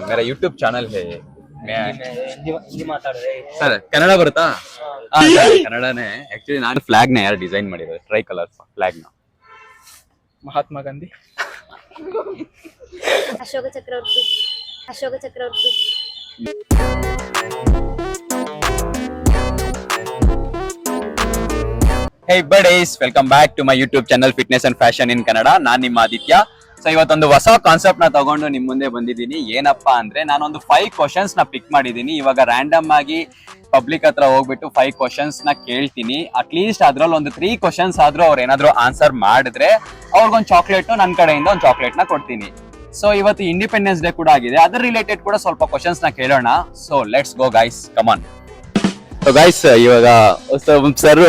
मेरा YouTube channel है मैं हिंदी माताड़ रहे सर कನ್ನಡ ಬರುತ್ತಾ ಕನ್ನಡನೇ ಆಕ್ಚುಲಿ ನಾನು ಫ್ಲಾಗ್ ನ ಯಾರು ಡಿಸೈನ್ ಮಾಡಿರೋದು ಟ್ರೈ ಕಲರ್ ಫ್ಲಾಗ್ ನ महात्मा गांधी अशोक चक्रवर्ती अशोक चक्रवर्ती Hey buddies, welcome back to my YouTube channel Fitness and Fashion in Kannada. ನಾನು ನಿಮ್ಮ ಆದಿತ್ಯ. ಸೊ ಇವತ್ತೊಂದು ಹೊಸ ಕಾನ್ಸೆಪ್ಟ್ ನ ತಗೊಂಡು ನಿಮ್ ಮುಂದೆ ಬಂದಿದ್ದೀನಿ. ಏನಪ್ಪಾ ಅಂದ್ರೆ ನಾನೊಂದು 5 ಕ್ವಶನ್ಸ್ ನ ಪಿಕ್ ಮಾಡಿದ್ದೀನಿ. ಇವಾಗ ರ್ಯಾಂಡಮ್ ಆಗಿ ಪಬ್ಲಿಕ್ ಹತ್ರ ಹೋಗ್ಬಿಟ್ಟು 5 ಕ್ವಶನ್ಸ್ ನ ಕೇಳ್ತೀನಿ. ಅಟ್ಲೀಸ್ಟ್ ಅದ್ರಲ್ಲಿ ಒಂದು 3 ಕ್ವಶನ್ಸ್ ಆದ್ರೂ ಅವ್ರು ಏನಾದ್ರು ಆನ್ಸರ್ ಮಾಡಿದ್ರೆ ಅವ್ರಿಗೊಂದು ಚಾಕ್ಲೇಟ್ ನನ್ನ ಕಡೆಯಿಂದ ಒಂದು ಚಾಕ್ಲೇಟ್ ನ ಕೊಡ್ತೀನಿ. ಸೊ ಇವತ್ತು ಇಂಡಿಪೆಂಡೆನ್ಸ್ ಡೇ ಕೂಡ ಆಗಿದೆ, ಅದ್ರ ರಿಲೇಟೆಡ್ ಕೂಡ ಸ್ವಲ್ಪ ಕ್ವಶನ್ಸ್ ನ ಕೇಳೋಣ. So let's go guys, come on. So guys ಇವಾಗ ಸರ್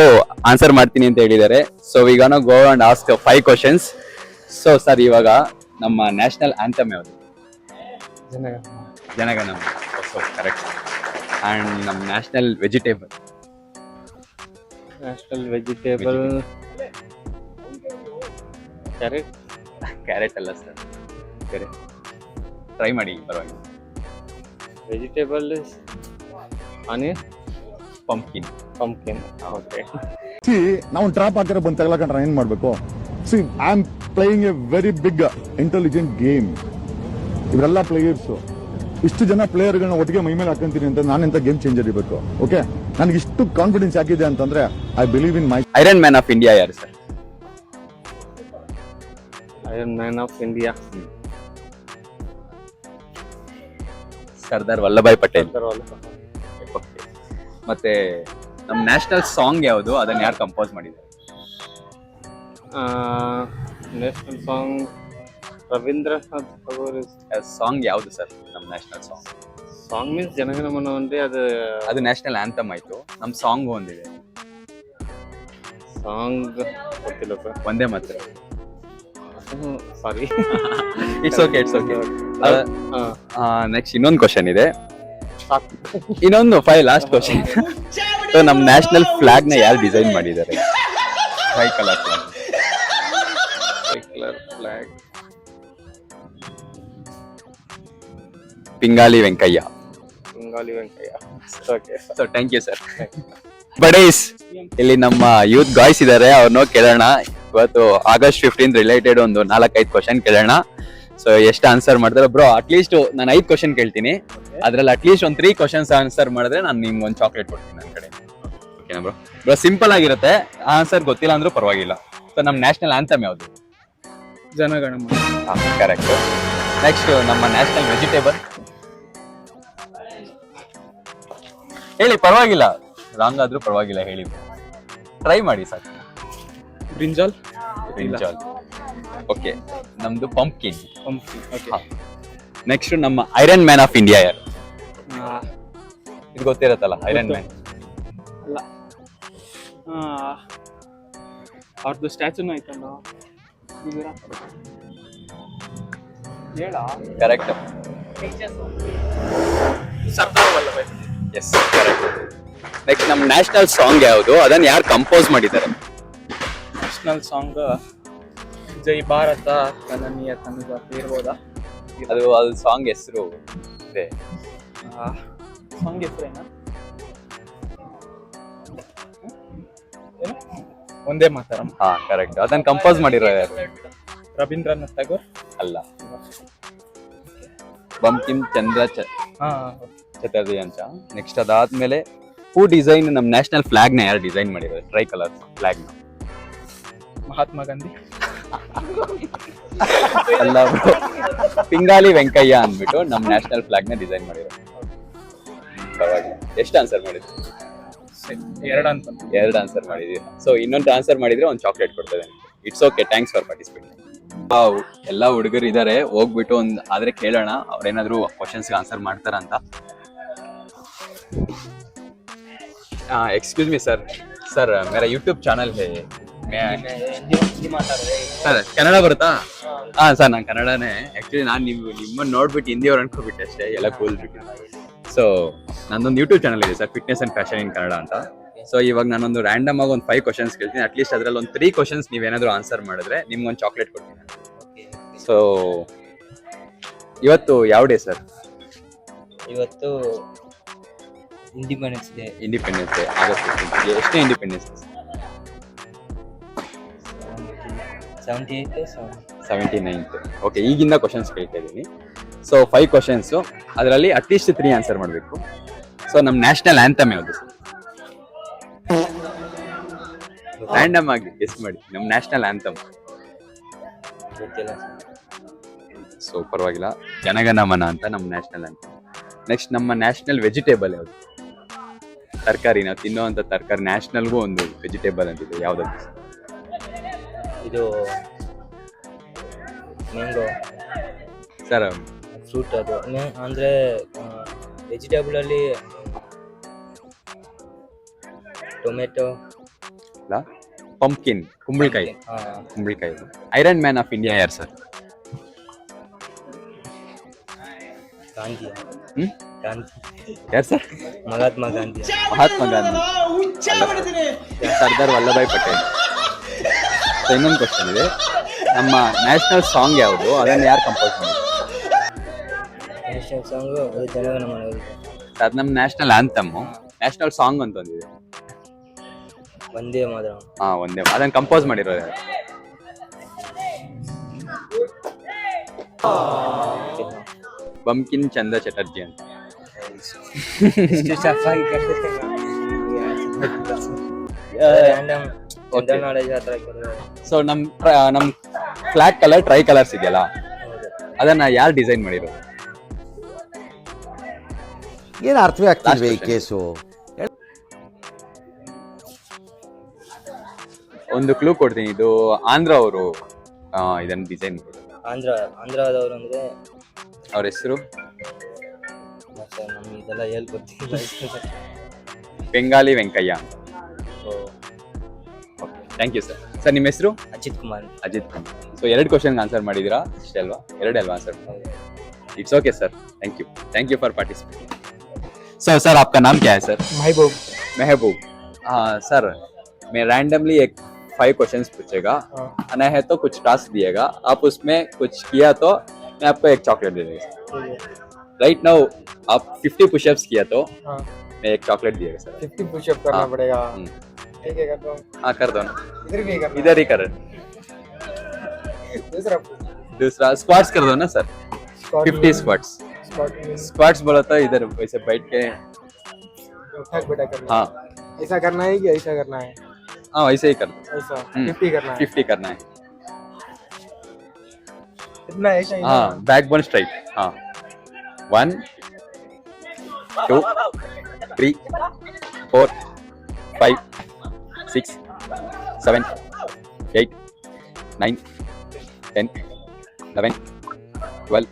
ಆನ್ಸರ್ ಮಾಡ್ತೀನಿ ಅಂತ ಹೇಳಿದ್ದಾರೆ. So we gonna go and ask 5 questions. So sir ಇವಾಗ ನಮ್ಮ ನ್ಯಾಷನಲ್ ಆಂಥಮ್ ಯಾವುದು? ಜನಗಣ. So correct. ಅಂಡ್ ನಮ್ಮ ನ್ಯಾಷನಲ್ ವೆಜಿಟೇಬಲ್ ಕ್ಯಾರೆಟ್ ಅಲ್ಲ ಸರ್, ಬೇರೆ ಟ್ರೈ ಮಾಡಿ ಪರವಾಗಿಲ್ಲ. Vegetable onion pumpkin. ಓಕೆ. ನಾವು ಟ್ರಾಪ್ ಹಾಕಿರೋ ಬಂದು ತಗಲಕೊಂಡ್ರೆ ಏನ್ ಮಾಡ್ಬೇಕು? C I am playing A very big intelligent game. ಇವರೆಲ್ಲ ಪ್ಲೇಯರ್ಸ್, ಇಷ್ಟು ಜನ ಪ್ಲೇಯರ್ಗಳನ್ನ ಒಟ್ಟಿಗೆ ಮೈ ಮೇಲೆ ಹಾಕೊಂತೀನಿ ಅಂತ ನಾನೆಂತ ಗೇಮ್ ಚೇಂಜರ್ ಇರಬೇಕು. ಓಕೆ, ನನಗೆ ಇಷ್ಟು ಕಾನ್ಫಿಡೆನ್ಸ್ ಯಾಕಿದೆ ಅಂತಂದ್ರೆ I believe in my. Iron man of India ಯಾರು sir? Iron man of India Sardar Vallabhbhai Patel. ಮತ್ತೆ ನಮ್ಮ ನ್ಯಾಷನಲ್ ಸಾಂಗ್ ಯಾವುದು? ಅದನ್ನ ಯಾರು ಕಂಪೋಸ್ ಮಾಡಿದ್ದಾರೆ? National song Ravindranath Tagore. Song ಯಾವುದು ಸರ್ ನಮ್ಮ national song? Song means Jana Gana Mana ಅಂದ್ರೆ ಅದು ನ್ಯಾಷನಲ್ ಆಂಥಮ್ ಆಯ್ತು. ನಮ್ಮ ಸಾಂಗ್ ಒಂದಿದೆ, ಸಾಂಗ್ ಗೊತ್ತಿಲ್ಲ ಸರ್. ಒಂದೇ ಮಾತ್ರ. ಸಾರಿ. It's okay. ನೆಕ್ಸ್ಟ್ ಇನ್ನೊಂದು ಕ್ವಶನ್ ಇದೆ, ಇನ್ನೊಂದು 5 ಲಾಸ್ಟ್ ಕ್ವಶನ್. ಸೊ ನಮ್ಮ ನ್ಯಾಷನಲ್ ಫ್ಲಾಗ್ ನ ಯಾರು ಡಿಸೈನ್ ಮಾಡಿದ್ದಾರೆ? Tricolour flag. Pingali Venkayya. Okay. So thank you sir. Buddies, ಇಲ್ಲಿ ನಮ್ಮ ಯೂತ್ ಗಾಯ್ಸ್ ಇದಾರೆ, ಅವ್ರನ್ನ ಕೇಳೋಣ. ಇವತ್ತು ಆಗಸ್ಟ್ 15 ರಿಲೇಟೆಡ್ ಒಂದು 4-5 ಕ್ವಶನ್ ಕೇಳೋಣ. ಸೊ ಎಷ್ಟು ಆನ್ಸರ್ ಮಾಡಿದ್ರೆ ಬ್ರೋ, ಅಟ್ಲೀಸ್ಟ್ ನಾನು 5 ಕ್ವಶನ್ ಕೇಳ್ತೀನಿ, ಅದ್ರಲ್ಲಿ ಅಟ್ಲೀಸ್ಟ್ ಒಂದು 3 ಕ್ವಶನ್ಸ್ ಆನ್ಸರ್ ಮಾಡಿದ್ರೆ ನಾನು ನಿಮ್ಗೆ ಒಂದು ಚಾಕ್ಲೇಟ್ ಕೊಡ್ತೀನಿ ನನ್ನ ಕಡೆ. ಓಕೆನಾ ಬ್ರೋ? ಬ್ರೋ ಸಿಂಪಲ್ ಆಗಿರುತ್ತೆ, ಆನ್ಸರ್ ಗೊತ್ತಿಲ್ಲ ಅಂದ್ರೂ ಪರವಾಗಿಲ್ಲ. ಸೊ ನಮ್ಮ ನ್ಯಾಷನಲ್ ಆಂಥಮ್ ಯಾವುದು? ಜನಗಣಮನ. ಕರೆಕ್ಟ್. ನೆಕ್ಸ್ಟ್ ನಮ್ಮ ನ್ಯಾಷನಲ್ ವೆಜಿಟೇಬಲ್ ಹೇಳಿ, ಪರವಾಗಿಲ್ಲ, ರಾಂಗ್ ಆದ್ರೂ ಪರವಾಗಿಲ್ಲ, ಹೇಳಿ, ಟ್ರೈ ಮಾಡಿ ಸಾಕು. ಬ್ರಿಂಜಾಲ್. ಓಕೆ, ನಮ್ದು ಪಂಪ್ಕಿನ್. ಓಕೆ. ನೆಕ್ಸ್ಟ್ ನಮ್ಮ ಐರನ್ ಮ್ಯಾನ್ ಆಫ್ ಇಂಡಿಯಾ ಯಾರು? ಇದು ಗೊತ್ತಿರತ್ತಲ್ಲ, ಐರನ್ ಮ್ಯಾನ್. ಅಲ್ಲ, ಅವ್ರದ್ದು ಸ್ಟ್ಯಾಚುನು ಐತಲ್ಲ. Correct. Sardar Vallabhbhai. Yes, correct. Next ನಮ್ಮ ನ್ಯಾಷನಲ್ ಸಾಂಗ್ ಯಾವುದು? ಅದನ್ನ ಯಾರು ಕಂಪೋಸ್ ಮಾಡಿದ್ದಾರೆ? ನ್ಯಾಷನಲ್ ಸಾಂಗ್ ಜೈ ಭಾರತ ಜನನೀಯ ತನುಜ ಇರ್ಬೋದಾ? ಅದು ಸಾಂಗ್ ಹೆಸರು ಇದೆ. ಸಾಂಗ್ ಹೆಸರೇನಾ? ಒಂದೇ ಮಾತರಂ. ಕರೆಕ್ಟ್. ಅದನ್ನ ಕಂಪೋಸ್ ಮಾಡಿರೋ ಯಾರು? ರವೀಂದ್ರನಾಥ್ ಠಾಗೋರ್. ಅಲ್ಲ, ಬಂಕಿಮ್ ಚಂದ್ರ ಚಟರ್ಜಿ ಅಂತ. ನೆಕ್ಸ್ಟ್ ಅದಾದ್ಮೇಲೆ ಹೂ ಡಿಸೈನ್ ನಮ್ಮ ನ್ಯಾಷನಲ್ ಫ್ಲಾಗ್ ನ ಯಾರು ಡಿಸೈನ್ ಮಾಡಿದ್ದಾರೆ? ಟ್ರೈ ಕಲರ್ ಫ್ಲಾಗ್ ನ. ಮಹಾತ್ಮ ಗಾಂಧಿ. ಅಲ್ಲ ಬ್ರೋ, ಪಿಂಗಾಲಿ ವೆಂಕಯ್ಯ ಅಂದ್ಬಿಟ್ಟು ನಮ್ಮ ನ್ಯಾಷನಲ್ ಫ್ಲಾಗ್ ನ ಡಿಸೈನ್ ಮಾಡಿರೋ. ಪರವಾಗಿಲ್ಲ. ಎಷ್ಟು ಆನ್ಸರ್ ಮಾಡಿದ್ರಿ? 2 ಆನ್ಸರ್ ಮಾಡಿದೀರಾ. ಸೊ ಇನ್ನೊಂದು ಆನ್ಸರ್ ಮಾಡಿದ್ರೆ ಒಂದು ಚಾಕ್ಲೇಟ್ ಕೊಡ್ತೇನೆ. It's okay, thanks for participating. ಎಲ್ಲ ಹುಡುಗರು ಇದಾರೆ, ಹೋಗ್ಬಿಟ್ಟು ಒಂದು ಆದ್ರೆ ಕೇಳೋಣ ಅವ್ರೇನಾದ್ರು ಕ್ವಶನ್ಸ್ಗೆ ಆನ್ಸರ್ ಮಾಡ್ತಾರ ಅಂತ. Excuse me sir. सर मेरा यूट्यूब चैनल है, मैं हिंदी माताड़ रहे सर ಕನ್ನಡ ಬರುತ್ತಾ? ಸರ್ ನಾನು ಕನ್ನಡನೇ. ಆಕ್ಚುಲಿ ನಾನು ನಿಮ್ಮನ್ನ ನೋಡ್ಬಿಟ್ಟು ಹಿಂದಿಯವ್ರು ಅನ್ಕೋಬಿಟ್ಟೆ ಅಷ್ಟೇ, ಎಲ್ಲ ಕೂಲ್ ಬಿಟ್ಟು. ಸೊ ನಂದೊಂದು ಯೂಟ್ಯೂಬ್ ಚಾನಲ್ ಇದೆ ಸರ್, ಫಿಟ್ನೆಸ್ ಅಂಡ್ ಫ್ಯಾಷನ್ ಇನ್ ಕನ್ನಡ ಅಂತ. ಸೊ ಇವಾಗ ನಾನೊಂದು ರ್ಯಾಂಡಮ್ ಆಗಿ ಒಂದು 5 ಕ್ವಶನ್ಸ್ ಕೇಳ್ತೀನಿ. ಅಟ್ಲೀಸ್ಟ್ ಅದ್ರಲ್ಲಿ ಒಂದು 3 ಕ್ವಶನ್ಸ್ ನೀವೇನಾದ್ರು ಆನ್ಸರ್ ಮಾಡಿದ್ರೆ ನಿಮ್ಗೊಂದು ಚಾಕ್ಲೇಟ್ ಕೊಡ್ತೀನಿ. ಸೊ ಇವತ್ತು ಯಾವ ಡೇ ಸರ್? ಇವತ್ತು independence day. Independence day August 15 ಎಷ್ಟೇ ಇಂಡಿಪೆಂಡೆನ್ಸ್? 79th. ಓಕೆ, ಈಗಿಂದ ಕ್ವಶನ್ಸ್ ಕೇಳ್ತಾ ಇದ್ದೀನಿ. ಸೊ 5 ಕ್ವಶನ್ಸು, ಅದರಲ್ಲಿ ಅಟ್ಲೀಸ್ಟ್ 3 ಆನ್ಸರ್ ಮಾಡಬೇಕು. ಸೊ ನಮ್ಮ ನ್ಯಾಷನಲ್ ಆಂಥಮ್ ಯಾವುದು ಸರ್? ರ್ಯಾಂಡಮ್ ಆಗಿ ಗೆಸ್ ಮಾಡಿ. ನಮ್ಮ ನ್ಯಾಷನಲ್ ಆಂಥಮ್ ಗೊತ್ತಿಲ್ಲ. ಸೊ ಪರವಾಗಿಲ್ಲ, ಜನಗಣಮನ ಅಂತ ನಮ್ಮ ನ್ಯಾಷನಲ್ ಆಂಥಮ್. ನೆಕ್ಸ್ಟ್ ನಮ್ಮ ನ್ಯಾಷನಲ್ ವೆಜಿಟೇಬಲ್ ಯಾವುದು? ತರಕಾರಿ, ನಾವು ತಿನ್ನುವಂಥ ತರಕಾರಿ ನ್ಯಾಷನಲ್ಗೂ ಒಂದು ವೆಜಿಟೇಬಲ್ ಅಂತಿದೆ, ಯಾವುದದು? ಇದು ಮ್ಯಾಂಗೋ ಸರ್ ಫ್ರೂಟ್. ಅದು ಅಂದರೆ ವೆಜಿಟೇಬಲಲ್ಲಿ ಟೊಮೆಟೊ, ಅಲ್ಲ, ಪಂಪ್ಕಿನ್, ಕುಂಬಳಕಾಯಿ. ಕುಂಬಳಕಾಯಿ. ಐರನ್ ಮ್ಯಾನ್ ಆಫ್ ಇಂಡಿಯಾ ಯಾರು ಸರ್? ಗಾಂಧಿ. ಗಾಂಧಿ ಯಾರು ಸರ್? ಮಹಾತ್ಮ ಗಾಂಧಿ. ಮಹಾತ್ಮ ಗಾಂಧಿ, ಸರ್ದಾರ್ ವಲ್ಲಭಾಯ್ ಪಟೇಲ್. ಸೊ ಇನ್ನೊಂದು ಕ್ವಶನ್ ಇದೆ, ನಮ್ಮ ನ್ಯಾಷನಲ್ ಸಾಂಗ್ ಯಾವುದು? ಅದನ್ನು ಯಾರು ಕಂಪೋಸ್ ಮಾಡಿದ್ರು? ನ್ಯಾಷನಲ್ ಸಾಂಗು ಅದು ಜನಗಣಮನ. ಅದು ನಮ್ಮ ನ್ಯಾಷನಲ್ ಆಂಥಮ್ಮು. ನ್ಯಾಷನಲ್ ಸಾಂಗ್ ಅಂತ ಒಂದಿದೆ, ಒಂದೇ ಮಾತ್ರ. ಒಂದೇ. ಅದನ್ನು ಕಂಪೋಸ್ ಮಾಡಿರೋದು ಯಾರು? ಬಂಕಿಮ್ ಚಂದ್ರ ಚಟರ್ಜಿ ಅಂತ. ಸೊ ನಮ್ ಫ್ಲಾಗ್ ಕಲರ್ ಟ್ರೈ ಕಲರ್ಸ್ ಇದೆಯಲ್ಲ, ಅದನ್ನ ಯಾರು ಡಿಸೈನ್ ಮಾಡಿರೋದು? ಏನು ಅರ್ಥವೇ ಆಗ್ತಿಲ್ವೇ ಈ ಕೇಸು? ಒಂದು ಕ್ಲೂ ಕೊಡ್ತೀನಿ, ಇದು ಆಂಧ್ರ ಅವರು ಇದನ್ನ ಡಿಸೈನ್ ಮಾಡಿರೋದು. ಆಂಧ್ರದವರು ಅಂದ್ರೆ ಅವ್ರ ಹೆಸರು ನಮ್ಗೆ ಇದೆಲ್ಲ ಹೇಳ್ಕೊಡ್ತಿಲ್ಲ. ಬೆಂಗಾಲಿ ವೆಂಕಯ್ಯ ಅಂತ. Thank you sir. ಸರ್ ನಿಮ್ಮ ಹೆಸರು? ಅಜಿತ್ ಕುಮಾರ್. ಅಜಿತ್ ಕುಮಾರ್. ಸೊ 2 ಕ್ವಶನ್ಗೆ ಆನ್ಸರ್ ಮಾಡಿದ್ದೀರಾ ಅಷ್ಟೇ ಅಲ್ವಾ? 2 ಅಲ್ವಾ answer? It's okay sir, thank you for participating. Sir आपका नाम क्या है सर? महबूब. महबूब. हाँ सर, मैं रैंडमली 5 क्वेश्चंस पूछेगा, आना है तो कुछ टास्क दिएगा, आप उसमें कुछ किया तो मैं आपको एक चॉकलेट दे देगा. राइट नाउ आप 50 पुशअप्स किया तो मैं एक चॉकलेट दिएगा सर. 50 पुशअप करना पड़ेगा. ठीक है, कर दो. हाँ कर दो ना. इधर भी करना. इधर ही कर. दूसरा स्क्वाट्स कर दो ना सर. 50 स्क्वाट्स बोला था. इधर वैसे बैठ के उठक बैठक करना. हाँ ऐसा करना है कि ऐसा करना है? हाँ वैसे ही कर दो. ऐसा 50 करना है. 50 करना है. इतना ऐसा ही. हाँ बैकबोन स्ट्राइट. हाँ 1 2 3 4 5 6 7 8 9 10 11 12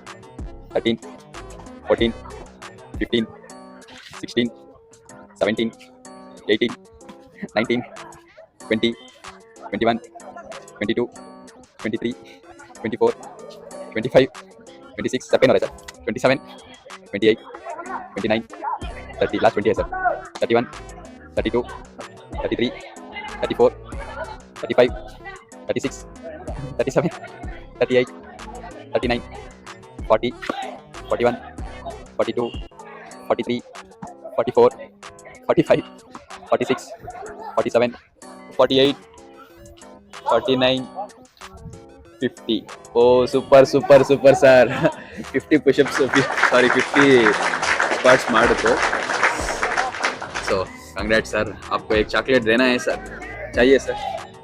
13 14 15 16 17 18 19 20 21 22 23 24 25 26 7 हो रहा है सर. 27 28 29 30 लास्ट 20 है sir. 31 32 33 34 35 36 37 38 39 40 41 42 43 44 45 46 47 48 49 50. Oh super sir. 50 push-ups, 50 squats ಮಾಡಿದ್ರು. So congrats sir, आपको एक चॉकलेट देना है सर. चाहिए सर?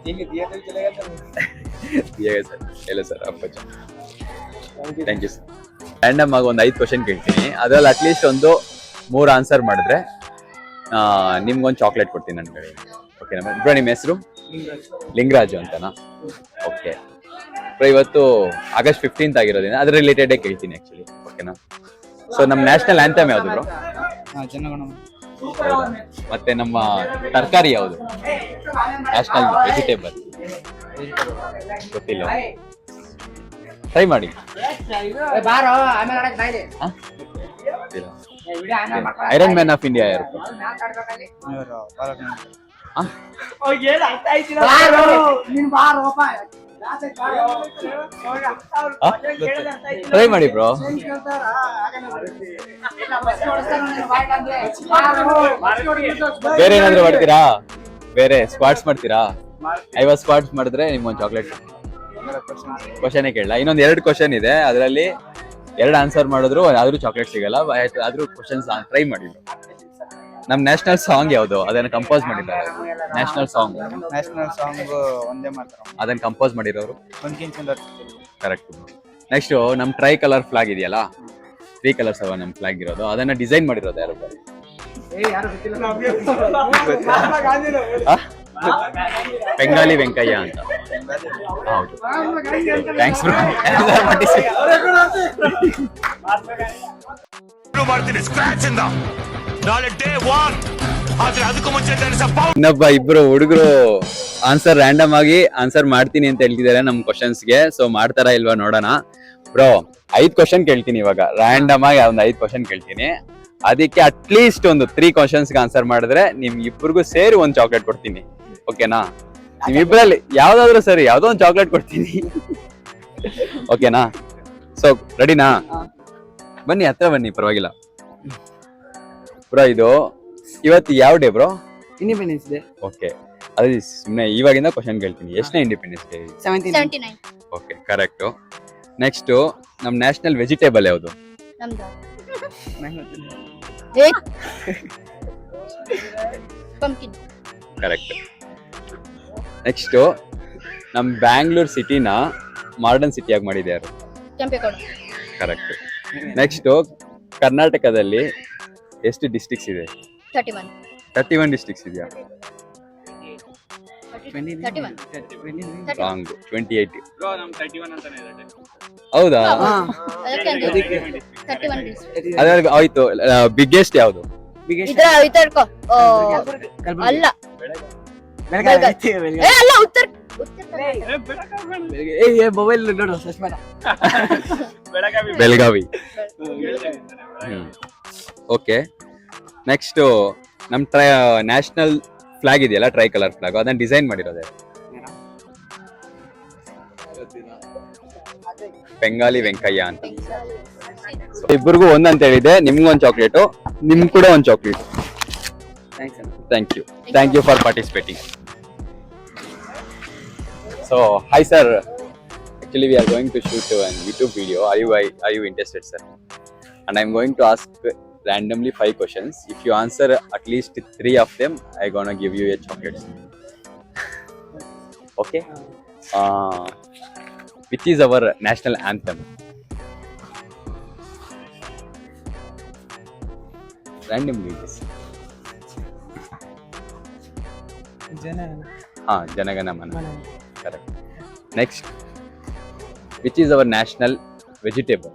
ठीक है, दिया तो चलेगा सर. दिएगा सर. हेलो सर आपको. Thank you sir. ರ್ಯಾಂಡಮ್ ಆಗಿ ಒಂದು 5 ಕ್ವಶನ್ ಕೇಳ್ತೀನಿ, ಅದ್ರಲ್ಲಿ ಅಟ್ಲೀಸ್ಟ್ ಒಂದು 3 ಆನ್ಸರ್ ಮಾಡಿದ್ರೆ ನಿಮ್ಗೊಂದು ಚಾಕ್ಲೇಟ್ ಕೊಡ್ತೀನಿ ನನ್ನ ಕಡೆ. ಓಕೆನಾ ಬ್ರೋ? ನಿಮ್ಮ ಹೆಸರು? ಲಿಂಗರಾಜು ಅಂತನಾ? ಓಕೆ ಬ್ರೋ, ಇವತ್ತು ಆಗಸ್ಟ್ 15th ಆಗಿರೋದ್ರಿಂದ ಅದ್ರ ರಿಲೇಟೆಡೇ ಕೇಳ್ತೀನಿ ಆ್ಯಕ್ಚುಲಿ. ಓಕೆನಾ? ಸೊ ನಮ್ಮ ನ್ಯಾಷನಲ್ ಆಂಥಮ್ ಯಾವುದು ಬ್ರೋ? ಜನಗಣಮನ. ಮತ್ತೆ ನಮ್ಮ ತರಕಾರಿ ಯಾವುದು? ನ್ಯಾಷನಲ್ ವೆಜಿಟೇಬಲ್ ಗೊತ್ತಿಲ್ಲ, ಟ್ರೈ ಮಾಡಿ. ಐರನ್ ಮ್ಯಾನ್ ಆಫ್ ಇಂಡಿಯಾ ಯಾರು? ಟ್ರೈ ಮಾಡಿ ಬ್ರೋ. ಬೇರೆ ಏನಾದ್ರು ಮಾಡ್ತೀರಾ? ಬೇರೆ ಸ್ಕ್ವಾಟ್ಸ್ ಮಾಡ್ತೀರಾ? 50 ಸ್ಕ್ವಾಟ್ಸ್ ಮಾಡಿದ್ರೆ ನಿಮ್ಗೊಂದು ಚಾಕ್ಲೇಟ್. ಕ್ವಶನ್ ಕೇಳಲ್ಲ, ಇನ್ನೊಂದು 2 ಕ್ವಶನ್ ಇದೆ, ಅದರಲ್ಲಿ 2 ಆನ್ಸರ್ ಮಾಡಿದ್ರು ಆದ್ರೂ ಚಾಕ್ಲೇಟ್ ಸಿಗಲ್ಲ. ಆದ್ರೂ ಕ್ವಶನ್ಸ್ ಟ್ರೈ ಮಾಡಿ. ನಮ್ ನ್ಯಾಷನಲ್ ಸಾಂಗ್ ಯಾವ್ದು? ಅದನ್ನ ಕಂಪೋಸ್ ಮಾಡಿದ್ದಾರೆ. ನ್ಯಾಷನಲ್ ಸಾಂಗ್ ಒಂದೇ ಮಾತ್ರ ಅದನ್ನ ಕಂಪೋಸ್ ಮಾಡಿರೋರು ಬಂಕಿಂಚಂದ್ರ. ಕರೆಕ್ಟ್. ನೆಕ್ಸ್ಟ್ ನಮ್ ಟ್ರೈ ಕಲರ್ ಫ್ಲಾಗ್ ಇದೆಯಲ್ಲ, 3 ಕಲರ್ಸ್ ಅವ ನಮ್ ಫ್ಲಾಗ್ ಇರೋದು, ಅದನ್ನ ಡಿಸೈನ್ ಮಾಡಿರೋದು ಯಾರು? ಬೆಂಗಾಲಿ ವೆಂಕಯ್ಯ ಅಂತ. ಹೌದು, ಥ್ಯಾಂಕ್ಸ್ ಬ್ರೋ. ಮಾಡ್ತೀನಿ ಸ್ಕ್ರಾಚ್ ಇಂದ ನಾಳೆ ಡೇ 1. ಆದ್ರೆ ಅದಕ್ಕೂ ಮುಂಚೆ ಇನ್ನೊಬ್ಬ ಇಬ್ರು ಹುಡುಗರು ಆನ್ಸರ್ ರ್ಯಾಂಡಮ್ ಆಗಿ ಆನ್ಸರ್ ಮಾಡ್ತೀನಿ ಅಂತ ಹೇಳ್ತಿದ್ದಾರೆ ನಮ್ ಕ್ವಶನ್ಸ್ಗೆ. ಸೊ ಮಾಡ್ತಾರಾ ಇಲ್ವಾ ನೋಡೋಣ. ಬ್ರೋ 5 ಕ್ವಶನ್ ಕೇಳ್ತೀನಿ ಇವಾಗ, ರ್ಯಾಂಡಮ್ ಆಗಿ ಒಂದು 5 ಕ್ವಶನ್ ಕೇಳ್ತೀನಿ. ಅದಕ್ಕೆ ಅಟ್ಲೀಸ್ಟ್ ಒಂದು 3 ಕ್ವಶನ್ಸ್ಗೆ ಆನ್ಸರ್ ಮಾಡಿದ್ರೆ ನಿಮ್ ಇಬ್ಬರಿಗೂ ಸೇರಿ ಒಂದು ಚಾಕ್ಲೇಟ್ ಕೊಡ್ತೀನಿ. ಓಕೆನಾ? ನಿಮ್ಮಿಬ್ಬರಲ್ಲಿ ಯಾವ್ದಾದ್ರು ಸರಿ, ಯಾವ್ದೋ ಒಂದು ಚಾಕ್ಲೇಟ್ ಕೊಡ್ತೀನಿ. ಓಕೆನಾ? ಸೊ ರೆಡಿನಾ? ಬನ್ನಿ, ಹತ್ರ ಬನ್ನಿ, ಪರವಾಗಿಲ್ಲ. ಬ್ರೋ ಇದು ಇವತ್ತು ಯಾವ day bro? Independence day. Okay, ಅದು ಸುಮ್ಮನೆ ಇವಾಗಿಂದ ಕ್ವಶನ್ ಕೇಳ್ತೀನಿ. ಎಷ್ಟನೇ independence day? 79. Okay, correct. Next ನಮ್ ನ್ಯಾಷನಲ್ ವೆಜಿಟೇಬಲ್ ಯಾವುದು? ನಮ್ದು ಪಂಪ್ಕಿನ್. ಕರೆಕ್ಟ್. ನೆಕ್ಸ್ಟ್ ನಮ್ ಬ್ಯಾಂಗ್ಳೂರ್ ಸಿಟಿನ ಮಾಡರ್ನ್ ಸಿಟಿಯಾಗಿ ಮಾಡಿದ್ಯಾರು? ಕೆಂಪೇಗೌಡ. ಕರೆಕ್ಟ್. ನೆಕ್ಸ್ಟ್ ಕರ್ನಾಟಕದಲ್ಲಿ ಎಷ್ಟು ಡಿಸ್ಟ್ರಿಕ್ಟ್ಸ್ ಇದೆ? 31. 31 ಡಿಸ್ಟ್ರಿಕ್ಟ್ಸ್ ಇದೆಯಾ? 31. ರಾಂಗ್, 28. ಹೌದಾ? ಅದಕ್ಕೆ 31 ಅದ್ರಲ್ಲಿ ಆಯ್ತು. ಬಿಗ್ಗೆಸ್ಟ್ ಯಾವುದು? ಇದ್ರಕೋ ಅಲ್ಲ, ಅಲ್ಲ, ಉತ್ತರ ಮೊಬೈಲ್ ನೋಡು, ಸರ್ಚ್ ಮಾಡ. ಬೆಳಗಾವಿ. ಓಕೆ. ನೆಕ್ಸ್ಟ್ ನಮ್ ನ್ಯಾಷನಲ್ ಫ್ಲಾಗ್ ಇದೆಯಲ್ಲ, ಟ್ರೈ ಕಲರ್ ಫ್ಲಾಗ್, ಅದನ್ನ ಡಿಸೈನ್ ಮಾಡಿರೋದೆ ಬೆಂಗಾಲಿ ವೆಂಕಯ್ಯ ಅಂತ. ಇಬ್ಬರಿಗೂ ಒಂದಂತ ಹೇಳಿದೆ. ನಿಮ್ಗೊಂದು ಚಾಕ್ಲೇಟು, ನಿಮ್ ಕೂಡ ಒಂದು chocolate. Thank you for participating. So hi sir, actually we are going to shoot an YouTube video. Are you interested, sir? And I'm going to ask randomly 5 questions. If you answer at least 3 of them, I'm gonna give you a chocolate. Okay? Which is our national anthem? Randomly this. Janagana Mana. Correct. Next, which is our national vegetable?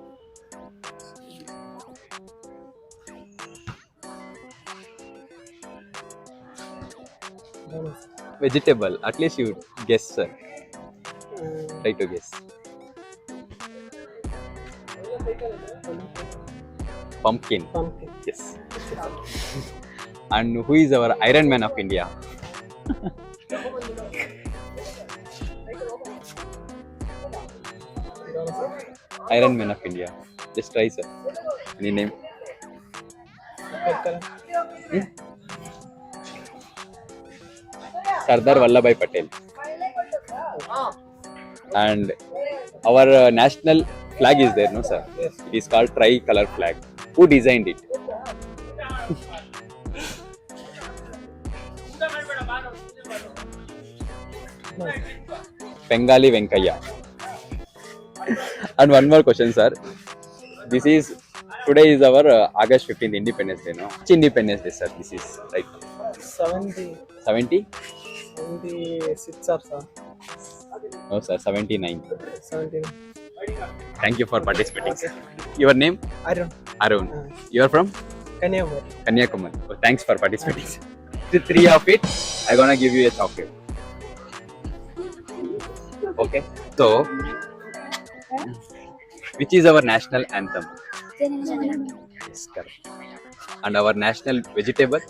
Vegetable. At least you guess, sir. Try to guess. Pumpkin. Yes. And who is our Iron Man of India? Iron Man of India. Just try, sir. Any name? Sardar Vallabhbhai Patel. And our national flag is there, no sir? Yes. It is called tri-color flag. Who designed it? Bengali Venkaya. And one more question, sir. Today is our August 15th Independence Day, no? Which Independence Day, sir? This is right? 70. 70? 76 or so. No, sir. 79. 17. Thank you for participating. Your name? Arun. You are from? Kanyakumari. Oh, thanks for participating. The 3 of it, I'm gonna give you a chocolate. Okay. So, which is our national anthem? Yes, correct. And our national vegetable?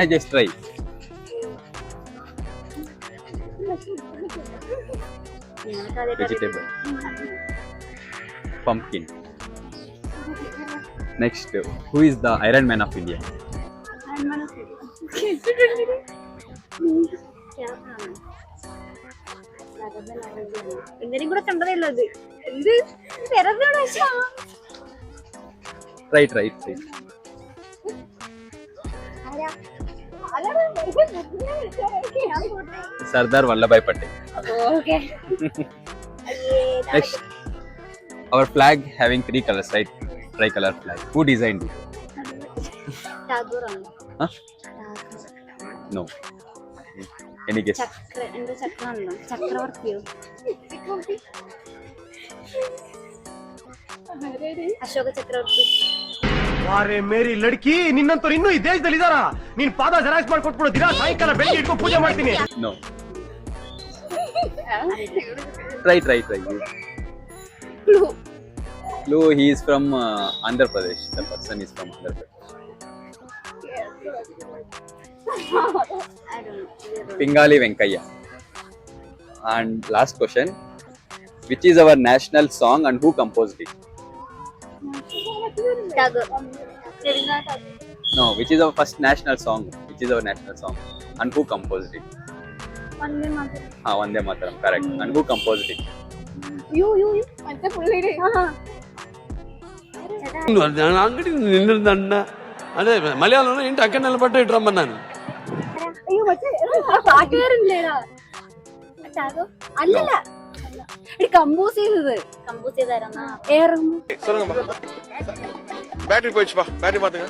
I just try. Vegetable. Pumpkin. Next, who is the Iron Man of India? എന്തിനും കൂടെ കണ്ടതല്ലോ അത് എന്ത് വെറുതെ Right. Sardar Vallabhbhai Patel. Okay Next, our flag having 3 colors, right? Tricolor flag. Who designed it? Huh? No. Any guess? ചക്രവർത്തിയോ ಅಶೋಕ ಚಕ್ರವರ್ತಿ ವಾರೆ ಮೇರಿ ಲಡ್ಕಿ ನಿನ್ನಂತವ್ರು ಇನ್ನೂ ಈ ದೇಶದಲ್ಲಿ ಇದಾರ ನೀನ್ ಪಾದ ಜೆರಾಕ್ಸ್ ಮಾಡ್ಕೊಟ್ಬಿಡು ದಿನ ಸಾಯಂಕಾಲ ಬೆಳಿಗ್ಗೆ ಇಟ್ಕೊಂಡು ಪೂಜೆ ಮಾಡ್ತೀನಿ No. Right. Clue, he is from Andhra Pradesh. The person is from Andhra Pradesh. I don't know. Pingali Venkaya. And last question. Which is our national song and who composed it? Tagore. Rabindranath Tagore. No, which is our first national song? Which is our national song? And who composed it? Vande Mataram. Vande Mataram, correct. And who composed it? You. ಮತ್ತೆ ಪುಳ್ಳಿರಿ. ಅಂಗಡಿ ನಿಂದ ಅದೇ ಮಲಯಾളം into ಅಕ್ಕನೆಲ್ಲ ಬಟ್ಟೆ ಇಟ್ರಮ್ಮ ನಾನು അയ്യോ മറ്റേ പാട്ടുകാരല്ലേടാ Tagore. അല്ലല്ല compose ചെയ്തായിരുന്നാ battery போயிடுச்சுப்பா battery பாத்துங்க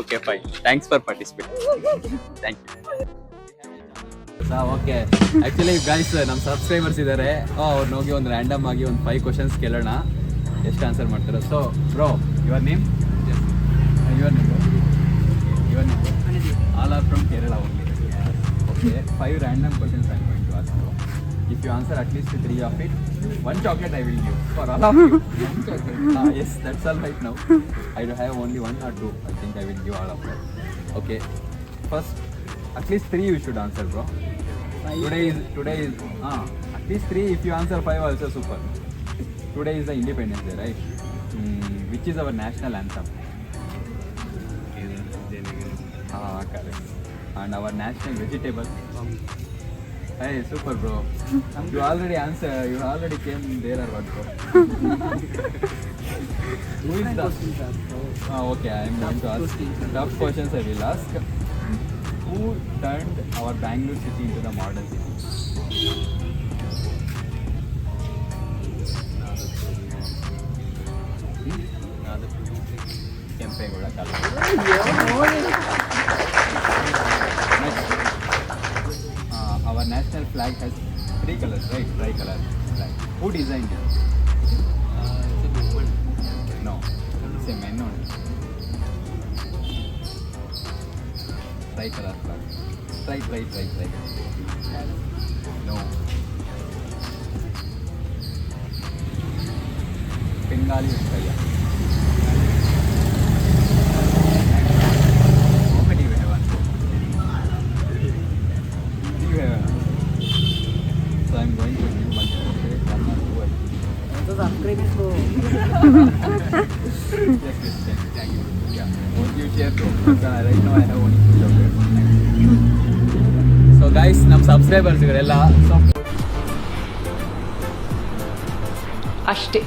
Okay, fine. Thanks for participating. Thank you. Okay actually guys ನಮ್ಮ ಸಬ್ಸ್ಕ್ರೈಬರ್ಸ್ ಇದ್ದಾರೆ ಅವ್ರನ್ನ ಹೋಗಿ ಒಂದು ರ್ಯಾಂಡಮ್ ಆಗಿ ಒಂದು 5 ಕ್ವಶನ್ಸ್ ಕೇಳೋಣ ಎಷ್ಟು ಆನ್ಸರ್ ಮಾಡ್ತಾರೆ. So bro your name all are from Kerala only. Okay 5 random questions I'm going to ask you. If you answer at least 3 of it, 1 chocolate I will give for all of you. 1 chocolate. Yes, that's all right now. I do have only 1 or 2. I think I will give all of them. Okay. First, at least 3 you should answer, bro. Today is at least 3. If you answer 5 also super. Today is the Independence Day, right? Which is our national anthem? Correct. And our national vegetable. Hey, super bro. You already answered. You already came there or what, bro? Who is the? Okay, I am going to ask tough questions. I will ask. Who turned our Bangalore city into the modern city? Kempegowda College. Our national flag has 3 colors, right? Tricolor flag. Who designed it? No, it's a man only. Tricolor flag. Try. No. Bengali Venkaya. How many you have? You have. So I'm going to give 1 chocolate, 1 or 2 I think. Yes, thank you. Yeah, won't you share too? Right now I have only 2 chocolates. So guys, ನಮ್ಮ subscribers ಇವರೆಲ್ಲ ಅಷ್ಟೇ.